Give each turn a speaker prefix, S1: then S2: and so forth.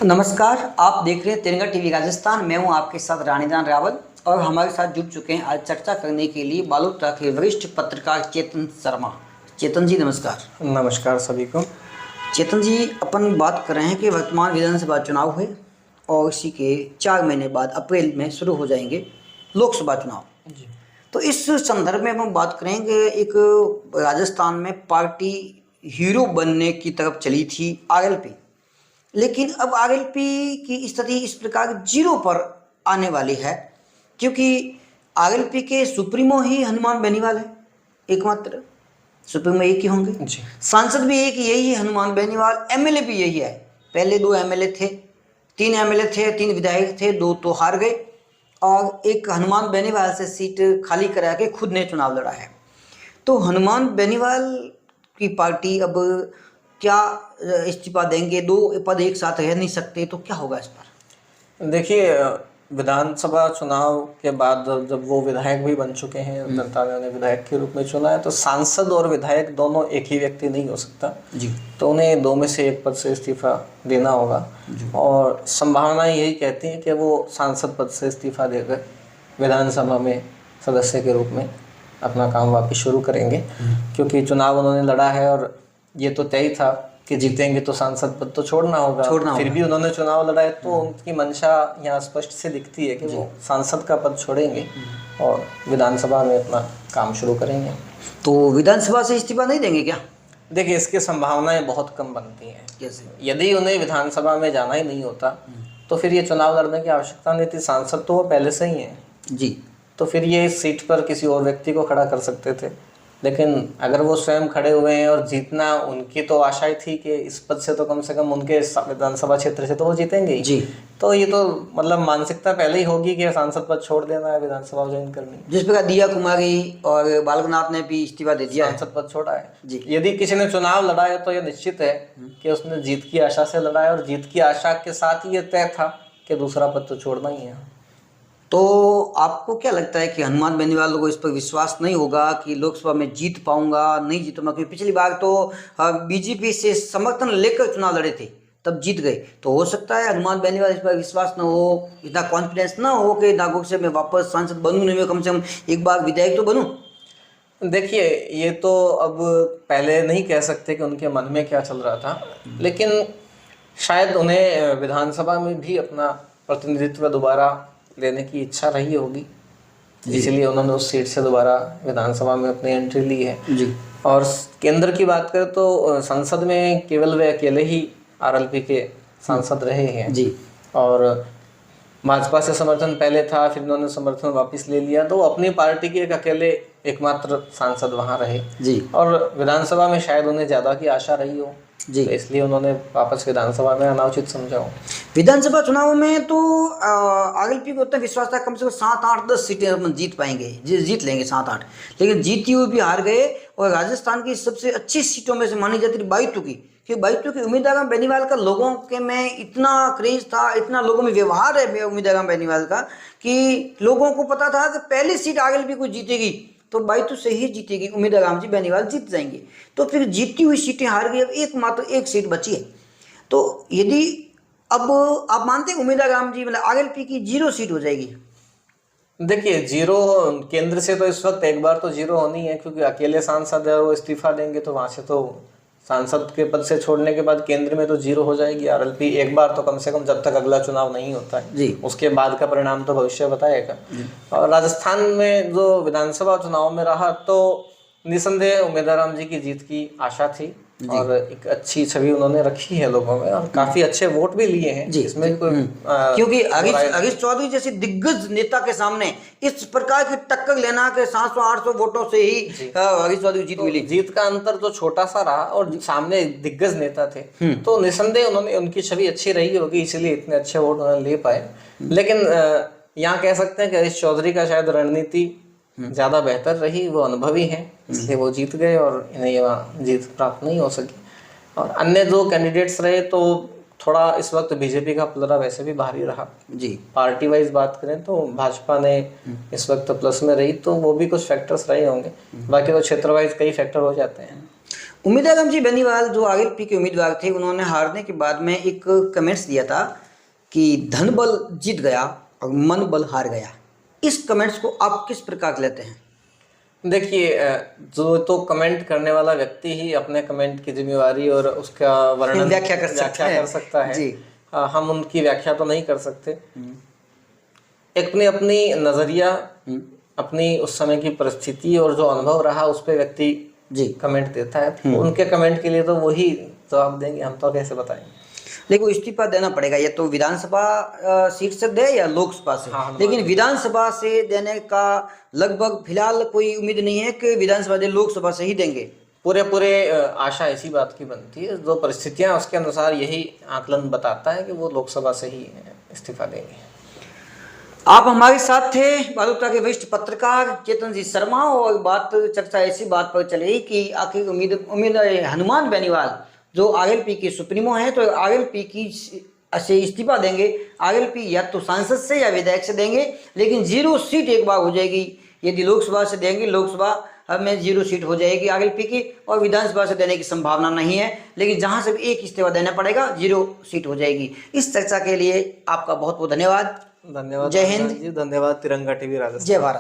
S1: नमस्कार, आप देख रहे हैं तिरंगा टीवी राजस्थान। मैं हूं आपके साथ रानीदान रावल और हमारे साथ जुड़ चुके हैं आज चर्चा करने के लिए बालोतरा के वरिष्ठ पत्रकार चेतन शर्मा। चेतन जी नमस्कार।
S2: नमस्कार सभी को।
S1: चेतन जी, अपन बात कर रहे हैं कि वर्तमान विधानसभा चुनाव हुए और इसी के 4 महीने बाद अप्रैल में शुरू हो जाएंगे लोकसभा चुनाव
S2: जी।
S1: तो इस संदर्भ में हम बात करेंगे, एक राजस्थान में पार्टी हीरो बनने की तरफ चली थी आरएलपी, लेकिन अब आरएलपी की स्थिति इस प्रकार जीरो पर आने वाली है क्योंकि आरएलपी के सुप्रीमो ही हनुमान बेनीवाल है। एकमात्र सुप्रीमो एक ही होंगे
S2: जी।
S1: सांसद भी एक यही है हनुमान बेनीवाल, एमएलए भी यही है। पहले 2 एमएलए थे, 3 एमएलए थे, 3 विधायक थे, 2 तो हार गए और एक हनुमान बेनीवाल से सीट खाली करा के खुद ने चुनाव लड़ा है। तो हनुमान बेनीवाल की पार्टी अब क्या इस्तीफा देंगे? 2 पद एक साथ रह नहीं सकते, तो क्या होगा इस पर?
S2: देखिए, विधानसभा चुनाव के बाद जब वो विधायक भी बन चुके हैं, जनता ने उन्हें विधायक के रूप में चुना है, तो सांसद और विधायक दोनों एक ही व्यक्ति नहीं हो सकता
S1: जी।
S2: तो उन्हें 2 में से एक पद से इस्तीफा देना होगा और संभावना यही कहती है कि वो सांसद पद से इस्तीफा देकर विधानसभा में सदस्य के रूप में अपना काम वापस शुरू करेंगे, क्योंकि चुनाव उन्होंने लड़ा है और ये तो तय था कि जीतेंगे तो सांसद पद तो छोड़ना होगा। फिर भी उन्होंने चुनाव लड़ा है तो उनकी मंशा यहाँ स्पष्ट से दिखती है कि वो सांसद का पद छोड़ेंगे और विधानसभा में अपना काम शुरू करेंगे।
S1: तो विधानसभा से इस्तीफा नहीं देंगे क्या?
S2: देखिए, इसकी संभावनाएं बहुत कम बनती हैं।
S1: कैसे?
S2: यदि उन्हें विधानसभा में जाना ही नहीं होता तो फिर ये चुनाव लड़ने की आवश्यकता नहीं थी। सांसद तो वो पहले से ही हैं
S1: जी।
S2: तो फिर ये इस सीट पर किसी और व्यक्ति को खड़ा कर सकते थे, लेकिन अगर वो स्वयं खड़े हुए हैं और जीतना उनकी तो आशा ही थी कि इस पद से तो कम से कम उनके विधानसभा क्षेत्र से तो वो जीतेंगे ही।
S1: जी।
S2: तो ये तो मतलब मानसिकता पहले ही होगी कि सांसद पद छोड़ देना है, विधानसभा ज्वाइन करनी।
S1: जिस प्रकार दिया कुमारी और बालकनाथ ने भी इस्तीफा दे दिया,
S2: सांसद पद छोड़ा है
S1: जी।
S2: यदि किसी ने चुनाव लड़ा है तो ये निश्चित है कि उसने जीत की आशा से लड़ा है और जीत की आशा के साथ ही ये तय था कि दूसरा पद तो छोड़ना ही है।
S1: तो आपको क्या लगता है कि हनुमान बेनीवाल को इस पर विश्वास नहीं होगा कि लोकसभा में जीत पाऊंगा, नहीं जीतूंगा? क्योंकि पिछली बार तो बीजेपी से समर्थन लेकर चुनाव लड़े थे, तब जीत गए। तो हो सकता है हनुमान बेनीवाल इस पर विश्वास न हो, इतना कॉन्फिडेंस ना हो कि नागौर से मैं वापस सांसद बनूं, नहीं मैं कम से कम एक बार विधायक तो बनूं।
S2: देखिए, ये तो अब पहले नहीं कह सकते कि उनके मन में क्या चल रहा था, लेकिन शायद उन्हें विधानसभा में भी अपना प्रतिनिधित्व दोबारा लेने की इच्छा रही होगी, इसलिए उन्होंने उस सीट से दोबारा विधानसभा में अपनी एंट्री ली है
S1: जी।
S2: और केंद्र की बात करें तो संसद में केवल वे अकेले ही आरएलपी के सांसद रहे हैं
S1: जी।
S2: और भाजपा से समर्थन पहले था, फिर उन्होंने समर्थन वापस ले लिया, तो अपनी पार्टी के एक अकेले एकमात्र सांसद वहां रहे जी। और विधानसभा में शायद उन्हें ज़्यादा की आशा रही हो जी, तो इसलिए उन्होंने वापस विधानसभा में आना उचित समझा हो।
S1: विधानसभा चुनाव में तो आरएलपी को उतना विश्वास था कम से कम 7, 8, 10 सीटें अपन जीत पाएंगे, जीत लेंगे 7, 8, लेकिन जीती हुई भी हार गए। और राजस्थान की सबसे अच्छी सीटों में से मानी जाती थी बाईतू की, कि बाईतू की उम्मीदवार बेनीवाल का लोगों के में इतना क्रेज था, इतना लोगों में व्यवहार है उम्मीदवार बेनीवाल का कि लोगों को पता था कि पहली सीट आरएलपी को जीतेगी तो बाईतू से ही जीतेगी, उम्मीदवार राम जी बेनीवाल जीत जाएंगे। तो फिर जीती हुई सीटें हार गई, अब एकमात्र एक सीट बची है। तो यदि अब आप मानते हैं उम्मीदवार राम जी मतलब आरएलपी की 0 सीट हो जाएगी?
S2: देखिए, 0 केंद्र से तो इस वक्त एक बार तो 0 होनी है, क्योंकि अकेले सांसद है, वो इस्तीफा देंगे तो वहां से तो सांसद के पद से छोड़ने के बाद केंद्र में तो 0 हो जाएगी आरएलपी एक बार तो, कम से कम जब तक अगला चुनाव नहीं होता है जी। उसके बाद का परिणाम तो भविष्य बताएगा। और राजस्थान में जो विधानसभा चुनाव में रहा तो निसंदेह उम्मीदवार राम जी की जीत की आशा थी और एक अच्छी छवि उन्होंने रखी है लोगों में और काफी अच्छे वोट भी लिए हैं इसमें
S1: क्योंकि हरीश चौधरी जैसे दिग्गज नेता के सामने इस प्रकार की टक्कर लेना के 700-800 वोटों से ही हरीश चौधरी जीत मिली।
S2: जीत का अंतर तो छोटा सा रहा और सामने दिग्गज नेता थे तो निसंदेह उन्होंने उनकी छवि अच्छी रही होगी, इसीलिए इतने अच्छे वोट उन्होंने ले पाए। लेकिन यहाँ कह सकते हैं कि हरीश चौधरी का शायद रणनीति ज्यादा बेहतर रही, वो अनुभवी हैं, इसलिए वो जीत गए और इन्हें ये जीत प्राप्त नहीं हो सकी। और अन्य जो कैंडिडेट्स रहे तो थोड़ा इस वक्त बीजेपी का पलड़ा वैसे भी भारी रहा जी। पार्टी वाइज बात करें तो भाजपा ने इस वक्त प्लस में रही, तो वो भी कुछ फैक्टर्स रहे होंगे, बाकी तो क्षेत्र वाइज कई फैक्टर हो जाते हैं।
S1: उम्मीद आगम जी बेनीवाल जो आरएलपी के उम्मीदवार थे, उन्होंने हारने के बाद में एक कमेंट्स दिया था कि धन बल जीत गया और मन बल हार गया। इस कमेंट्स को आप किस प्रकार लेते हैं?
S2: देखिए, जो तो कमेंट करने वाला व्यक्ति ही अपने कमेंट की जिम्मेवारी और उसका वर्णन
S1: व्याख्या कर
S2: सकता है
S1: जी।
S2: हम उनकी व्याख्या तो नहीं कर सकते। अपनी अपनी नजरिया, अपनी उस समय की परिस्थिति और जो अनुभव रहा उस पे व्यक्ति
S1: जी
S2: कमेंट देता है। तो उनके कमेंट के लिए तो वही जवाब देंगे, हम तो कैसे बताएंगे।
S1: लेकिन इस्तीफा देना पड़ेगा, ये तो विधानसभा सीट से दे या लोकसभा से।
S2: हाँ,
S1: लेकिन विधानसभा से देने का लगभग फिलहाल कोई उम्मीद नहीं है कि विधानसभा दे, लोकसभा से ही देंगे।
S2: पूरे आशा इसी बात की बनती है, जो परिस्थितियां उसके अनुसार यही आकलन बताता है कि वो लोकसभा से ही इस्तीफा देंगे।
S1: आप हमारे साथ थे बड़ौदा के वरिष्ठ पत्रकार चेतन जी शर्मा, और चर्चा ऐसी बात पर चली कि आखिर उम्मीद हनुमान बेनीवाल जो आरएलपी के सुप्रीमो हैं, तो आरएलपी की से इस्तीफा देंगे। आरएलपी या तो सांसद से या विधायक से देंगे, लेकिन 0 सीट एक बार हो जाएगी। यदि लोकसभा से देंगे, लोकसभा में 0 सीट हो जाएगी आरएलपी की, और विधानसभा से देने की संभावना नहीं है। लेकिन जहां से भी एक इस्तीफा देना पड़ेगा, 0 सीट हो जाएगी। इस चर्चा के लिए आपका बहुत बहुत धन्यवाद।
S2: धन्यवाद।
S1: जय हिंद।
S2: धन्यवाद तिरंगा टीवी राजस्थान।
S1: जय भारत।